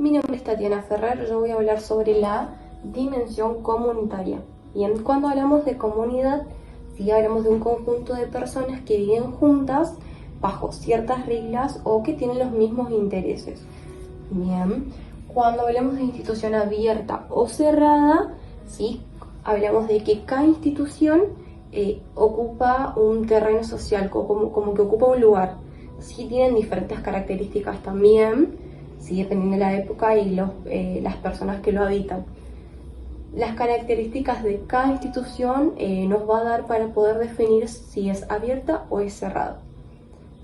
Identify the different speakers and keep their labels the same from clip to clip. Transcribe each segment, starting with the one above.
Speaker 1: Mi nombre es Tatiana Ferrer, yo voy a hablar sobre la dimensión comunitaria. Bien, cuando hablamos de comunidad, sí hablamos de un conjunto de personas que viven juntas bajo ciertas reglas o que tienen los mismos intereses. Bien, cuando hablamos de institución abierta o cerrada, sí, hablamos de que cada institución ocupa un terreno social, como que ocupa un lugar. Sí tienen diferentes características también, sí, dependiendo de la época y las personas que lo habitan. Las características de cada institución nos va a dar para poder definir si es abierta o es cerrada.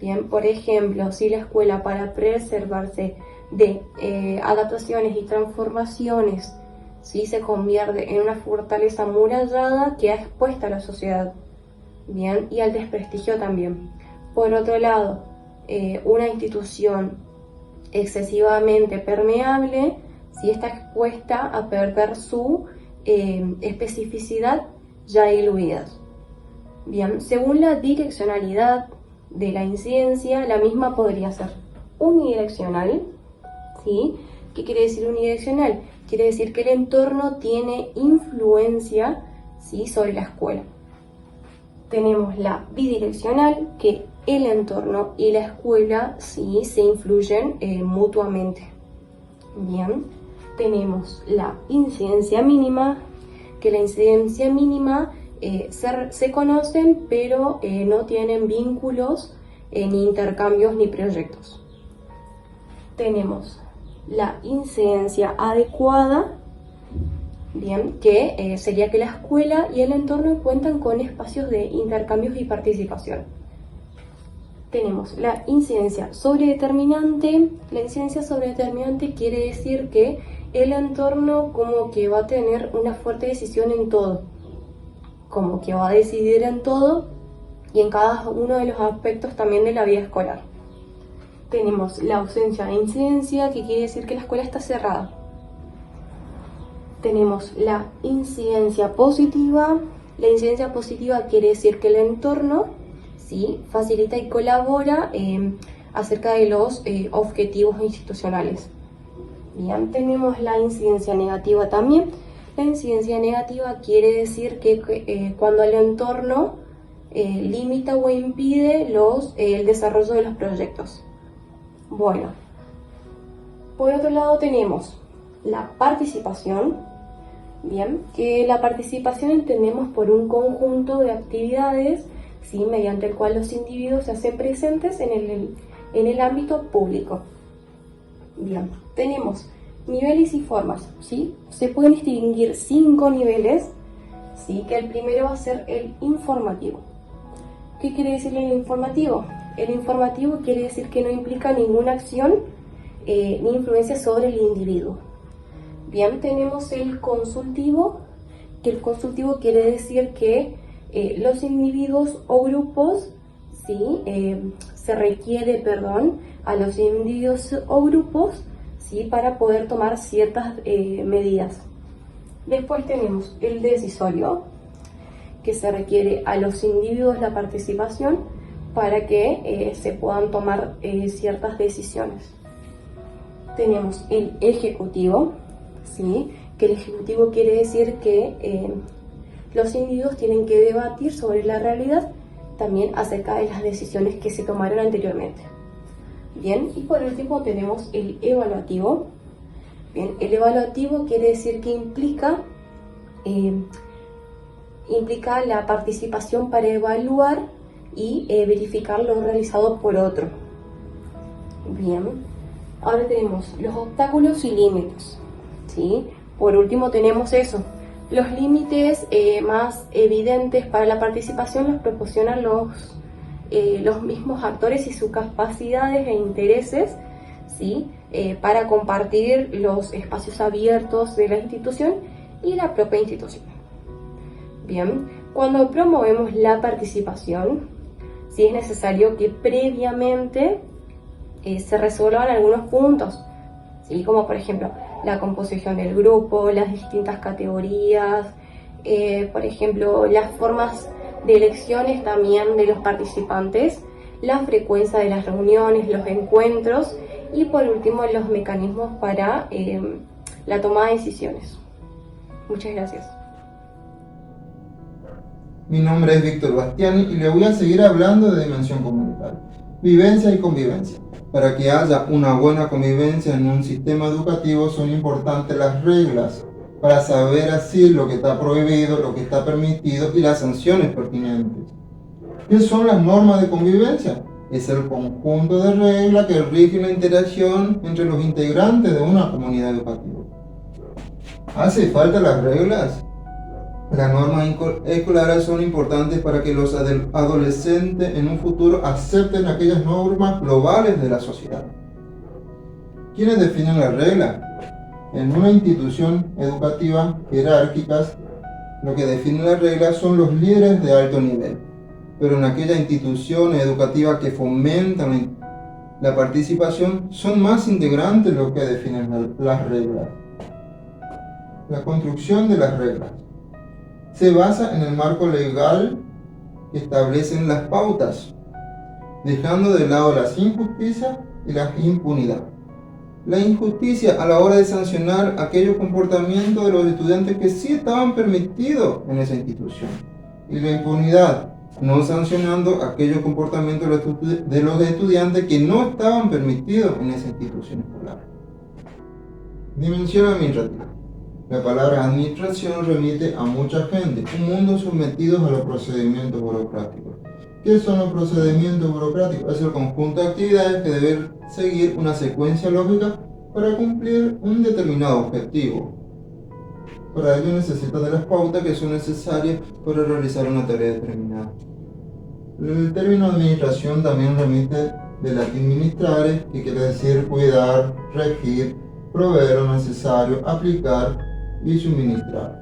Speaker 1: Bien, por ejemplo, si la escuela, para preservarse de adaptaciones y transformaciones, si se convierte en una fortaleza amurallada que ha expuesta a la sociedad, bien, y al desprestigio también. Por otro lado, una institución excesivamente permeable, si está expuesta a perder su especificidad ya diluidas. Bien, según la direccionalidad de la incidencia, la misma podría ser unidireccional, ¿sí? ¿Qué quiere decir unidireccional? Quiere decir que el entorno tiene influencia, ¿sí?, sobre la escuela. Tenemos la bidireccional, que el entorno y la escuela sí se influyen mutuamente. Bien, tenemos la incidencia mínima, que la incidencia mínima se conocen pero no tienen vínculos, ni intercambios ni proyectos. Tenemos la incidencia adecuada, bien, que sería que la escuela y el entorno cuentan con espacios de intercambios y participación. Tenemos la incidencia sobredeterminante. La incidencia sobredeterminante quiere decir que el entorno como que va a tener una fuerte decisión en todo, como que va a decidir en todo y en cada uno de los aspectos también de la vida escolar. Tenemos la ausencia de incidencia, que quiere decir que la escuela está cerrada. Tenemos la incidencia positiva. La incidencia positiva quiere decir que el entorno sí facilita y colabora acerca de los objetivos institucionales. Bien, tenemos la incidencia negativa también. La incidencia negativa quiere decir que cuando el entorno limita o impide el desarrollo de los proyectos. Bueno, por otro lado tenemos la participación, bien, que la participación entendemos por un conjunto de actividades, ¿sí?, mediante el cual los individuos se hacen presentes en el ámbito público. Bien, tenemos niveles y formas, ¿sí? Se pueden distinguir 5 niveles, ¿sí?, que el primero va a ser el informativo. ¿Qué quiere decir el informativo? El informativo quiere decir que no implica ninguna acción ni influencia sobre el individuo. Bien, tenemos el consultivo, que el consultivo quiere decir que los individuos o grupos, ¿sí?, se requiere, a los individuos o grupos, ¿sí?, para poder tomar ciertas medidas. Después tenemos el decisorio, que se requiere a los individuos la participación para que se puedan tomar ciertas decisiones. Tenemos el ejecutivo, ¿sí?, que el ejecutivo quiere decir que los individuos tienen que debatir sobre la realidad, también acerca de las decisiones que se tomaron anteriormente. Bien, y por último tenemos el evaluativo. Bien, el evaluativo quiere decir que implica la participación para evaluar y verificar lo realizado por otro. Bien, ahora tenemos los obstáculos y límites, ¿sí? Por último tenemos eso. Los límites más evidentes para la participación los proporcionan los mismos actores y sus capacidades e intereses, ¿sí?, para compartir los espacios abiertos de la institución y la propia institución. Bien, cuando promovemos la participación, sí es necesario que previamente se resuelvan algunos puntos, ¿sí?, como por ejemplo la composición del grupo, las distintas categorías, por ejemplo las formas de elecciones también de los participantes, la frecuencia de las reuniones, los encuentros Y por último, los mecanismos para la toma de decisiones. Muchas gracias.
Speaker 2: Mi nombre es Víctor Bastiani y le voy a seguir hablando de dimensión comunitaria, vivencia y convivencia. Para que haya una buena convivencia en un sistema educativo son importantes las reglas, para saber así lo que está prohibido, lo que está permitido y las sanciones pertinentes. ¿Qué son las normas de convivencia? Es el conjunto de reglas que rigen la interacción entre los integrantes de una comunidad educativa. ¿Hace falta las reglas? Las normas escolares son importantes para que los adolescentes en un futuro acepten aquellas normas globales de la sociedad. ¿Quiénes definen las reglas? En una institución educativa jerárquicas, lo que define las reglas son los líderes de alto nivel. Pero en aquellas instituciones educativas que fomentan la participación, son más integrantes los que definen las reglas. La construcción de las reglas se basa en el marco legal que establecen las pautas, dejando de lado las injusticias y la impunidad. La injusticia a la hora de sancionar aquellos comportamientos de los estudiantes que sí estaban permitidos en esa institución, y la impunidad, no sancionando aquellos comportamientos de los estudiantes que no estaban permitidos en esa institución escolar. Dimensión administrativa. La palabra administración remite a mucha gente, un mundo sometidos a los procedimientos burocráticos. ¿Qué son los procedimientos burocráticos? Es el conjunto de actividades que deben seguir una secuencia lógica para cumplir un determinado objetivo. Para ello necesita de las pautas que son necesarias para realizar una tarea determinada. El término administración también remite del latín ministrare, que quiere decir cuidar, regir, proveer lo necesario, aplicar y suministrar.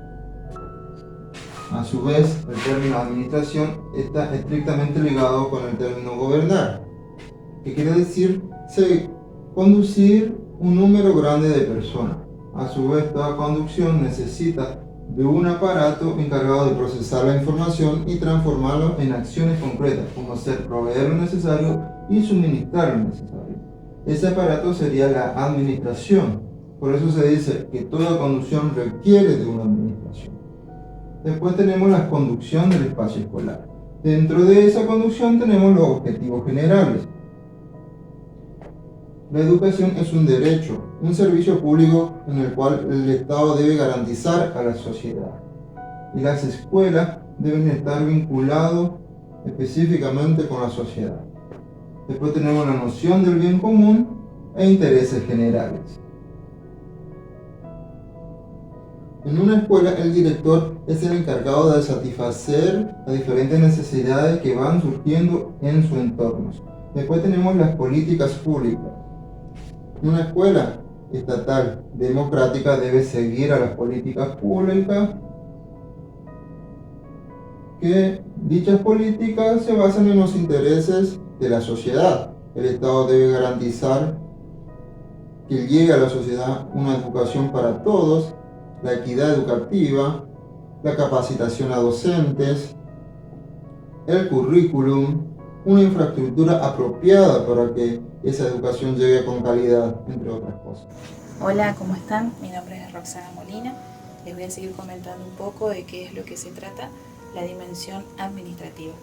Speaker 2: A su vez, el término administración está estrictamente ligado con el término gobernar, que quiere decir conducir un número grande de personas. A su vez, toda conducción necesita de un aparato encargado de procesar la información y transformarlo en acciones concretas, como ser proveer lo necesario y suministrar lo necesario. Ese aparato sería la administración. Por eso se dice que toda conducción requiere de una administración. Después tenemos la conducción del espacio escolar. Dentro de esa conducción tenemos los objetivos generales. La educación es un derecho, un servicio público en el cual el Estado debe garantizar a la sociedad. Y las escuelas deben estar vinculadas específicamente con la sociedad. Después tenemos la noción del bien común e intereses generales. En una escuela, el director es el encargado de satisfacer las diferentes necesidades que van surgiendo en su entorno. Después tenemos las políticas públicas. Una escuela estatal democrática debe seguir a las políticas públicas, que dichas políticas se basan en los intereses de la sociedad. El Estado debe garantizar que llegue a la sociedad una educación para todos, la equidad educativa, la capacitación a docentes, el currículum, una infraestructura apropiada para que esa educación llegue con calidad, entre otras cosas.
Speaker 3: Hola, ¿cómo están? Mi nombre es Roxana Molina. Les voy a seguir comentando un poco de qué es lo que se trata la dimensión administrativa.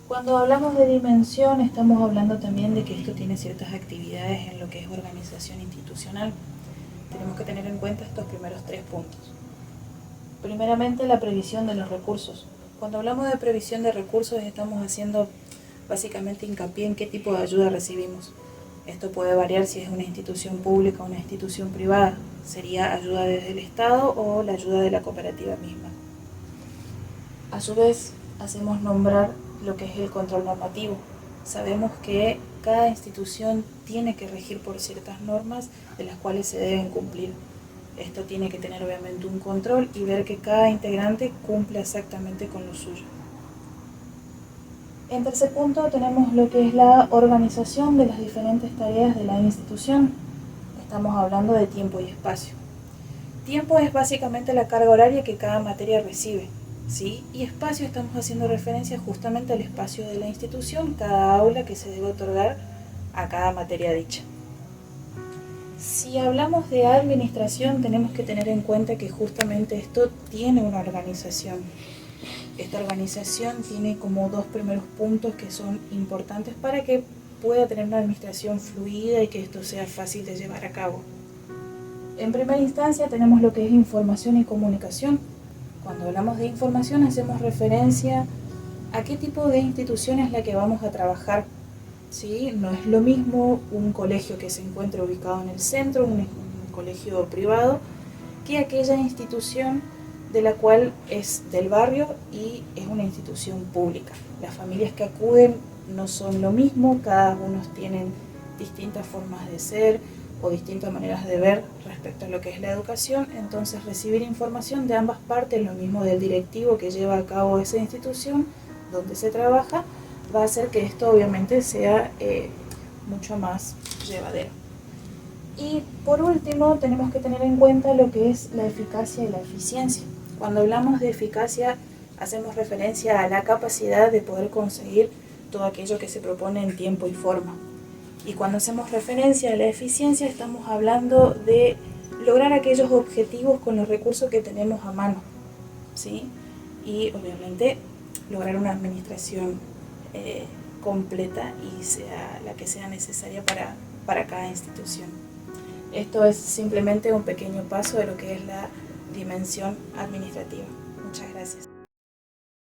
Speaker 3: Cuando hablamos de dimensión, estamos hablando también de que esto tiene ciertas actividades en lo que es organización institucional. Tenemos que tener en cuenta estos primeros 3 puntos. Primeramente, la previsión de los recursos. Cuando hablamos de previsión de recursos, estamos haciendo básicamente hincapié en qué tipo de ayuda recibimos. Esto puede variar si es una institución pública o una institución privada. Sería ayuda desde el Estado o la ayuda de la cooperativa misma. A su vez, hacemos nombrar lo que es el control normativo. Sabemos que cada institución tiene que regir por ciertas normas de las cuales se deben cumplir. Esto tiene que tener obviamente un control y ver que cada integrante cumple exactamente con lo suyo. En tercer punto tenemos lo que es la organización de las diferentes tareas de la institución. Estamos hablando de tiempo y espacio. Tiempo es básicamente la carga horaria que cada materia recibe, ¿sí? Y espacio estamos haciendo referencia justamente al espacio de la institución, cada aula que se debe otorgar a cada materia dicha. Si hablamos de administración, tenemos que tener en cuenta que justamente esto tiene una organización. Esta organización tiene como dos primeros puntos que son importantes para que pueda tener una administración fluida y que esto sea fácil de llevar a cabo. En primera instancia tenemos lo que es información y comunicación. Cuando hablamos de información hacemos referencia a qué tipo de institución es la que vamos a trabajar. ¿Sí? No es lo mismo un colegio que se encuentra ubicado en el centro, un colegio privado, que aquella institución de la cual es del barrio y es una institución pública. Las familias que acuden no son lo mismo, cada uno tienen distintas formas de ser o distintas maneras de ver respecto a lo que es la educación, entonces recibir información de ambas partes, lo mismo del directivo que lleva a cabo esa institución donde se trabaja, va a hacer que esto obviamente sea mucho más llevadero. Y por último tenemos que tener en cuenta lo que es la eficacia y la eficiencia. Cuando hablamos de eficacia hacemos referencia a la capacidad de poder conseguir todo aquello que se propone en tiempo y forma. Y cuando hacemos referencia a la eficiencia estamos hablando de lograr aquellos objetivos con los recursos que tenemos a mano, ¿sí? Y obviamente lograr una administración completa y sea la que sea necesaria para cada institución. Esto es simplemente un pequeño paso de lo que es la dimensión administrativa. Muchas gracias.